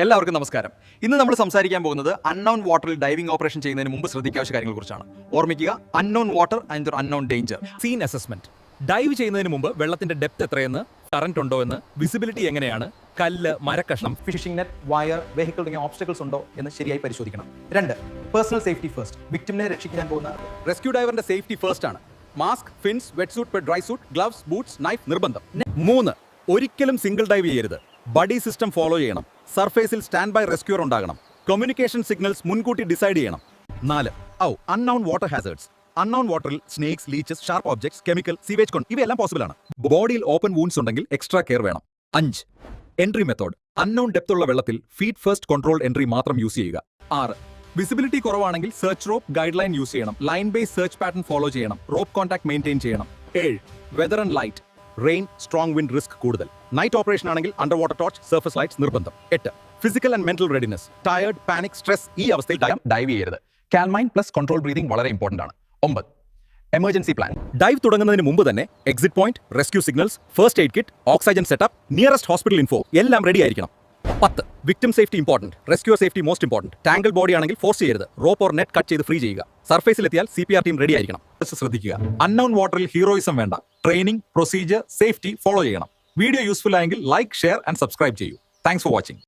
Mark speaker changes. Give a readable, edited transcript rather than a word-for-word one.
Speaker 1: എല്ലാവർക്കും നമസ്കാരം. ഇന്ന് നമ്മൾ സംസാരിക്കാൻ പോകുന്നത് അൺനോൺ വാട്ടറിൽ ഡൈവിംഗ് ഓപ്പറേഷൻ ചെയ്യുന്നതിന് മുമ്പ് ശ്രദ്ധിക്കാവശ്യ കാര്യങ്ങളെക്കുറിച്ചാണ്. ഓർമ്മിക്കുക, unknown water and unknown danger.
Speaker 2: Scene assessment. Dive ചെയ്യുന്നതിന് മുമ്പ് വെള്ളത്തിന്റെ ഡെപ്ത് എത്രയെന്ന്, കറന്റ് ഉണ്ടോ എന്ന്, വിസിബിലിറ്റി എങ്ങനെയാണ്, കല്ല്, മരക്കഷ്ണം,
Speaker 3: ഫിഷിംഗ് നെറ്റ്, വയർ, വെഹിക്കിൾ തുടങ്ങിയ ഓബ്സ്റ്റക്കിൾസ് ഉണ്ടോ എന്ന് ശരിയായി പരിശോധിക്കണം. 2. Personal safety first. വിക്ടിമിനെ രക്ഷിക്കാൻ പോകുന്ന
Speaker 1: റെസ്ക്യൂ ഡൈവറിന്റെ സേഫ്റ്റി ഫസ്റ്റ് ആണ്. Mask, fins, wet suit, dry suit, gloves, boots, knife നിർബന്ധം.
Speaker 2: 3. ഒരിക്കലും സിംഗിൾ ഡൈവ് ചെയ്യരുത്. ബഡി സിസ്റ്റം ഫോളോ ചെയ്യണം. സർഫേസിൽ സ്റ്റാൻഡ് ബൈ റെസ്ക്യൂർ ഉണ്ടാകണം. കമ്മ്യൂണിക്കേഷൻ സിഗ്നൽസ് മുൻകൂട്ടി ഡിസൈഡ് ചെയ്യണം. 4. Unknown water hazards. അൺനോൺ വാട്ടറിൽ snakes, leeches, sharp objects, chemical, sewage കോൺ ഇവയെല്ലാം പോസിബിൾ ആണ്. ബോഡിയിൽ ഓപ്പൺ വൂൺസ് ഉണ്ടെങ്കിൽ എക്സ്ട്രാ കെയർ വേണം. 5. Entry method. അൺനോൺ ഡെപ്ത് ഉള്ള വെള്ളത്തിൽ ഫീറ്റ് ഫസ്റ്റ് കൺട്രോൾ എൻട്രി മാത്രം യൂസ് ചെയ്യുക. 6. വിസിബിലിറ്റി കുറവാണെങ്കിൽ search rope guide line use ചെയ്യണം. Line base search pattern follow ചെയ്യണം. റോപ്പ് കോൺടാക്ട് മെയിൻറ്റെയിൻ ചെയ്യണം. 7. Weather and light. Rain, strong wind risk കൂടുതൽ. നൈറ്റ് ഓപ്പറേഷൻ ആണെങ്കിൽ under water torch, surface lights നിർബന്ധം. 8. Physical and mental readiness. Tired, panic, stress ഈ അവസ്ഥയിൽ
Speaker 1: dive ചെയ്യരുത്. Calm mind plus control breathing വളരെ important ആണ്. 9. Emergency plan.
Speaker 2: ഡൈവ് തുടങ്ങുന്നതിന് മുമ്പ് തന്നെ exit point, rescue signals, first aid kit, oxygen setup, nearest hospital info എല്ലാം റെഡി ആയിരിക്കണം. 10. Victim safety important. Rescuer safety most important. Tangle body ആണെങ്കിൽ force ചെയ്യരുത്. Rope or net cut ചെയ്ത് free ചെയ്യുക. സർഫേസിൽ എത്തിയാൽ CPR ടീം റെഡി ആയിരിക്കണം. ശ്രദ്ധിക്കുക, അൺനോൺ വാട്ടറിൽ ഹീറോയിസം വേണ്ട. ട്രെയിനിങ്, പ്രൊസീജിയർ, സേഫ്റ്റി ഫോളോ ചെയ്യണം. വീഡിയോ യൂസ്ഫുൾ ആയെങ്കിൽ ലൈക്ക്, ഷെയർ ആൻഡ് സബ്സ്ക്രൈബ് ചെയ്യൂ. Thanks for watching.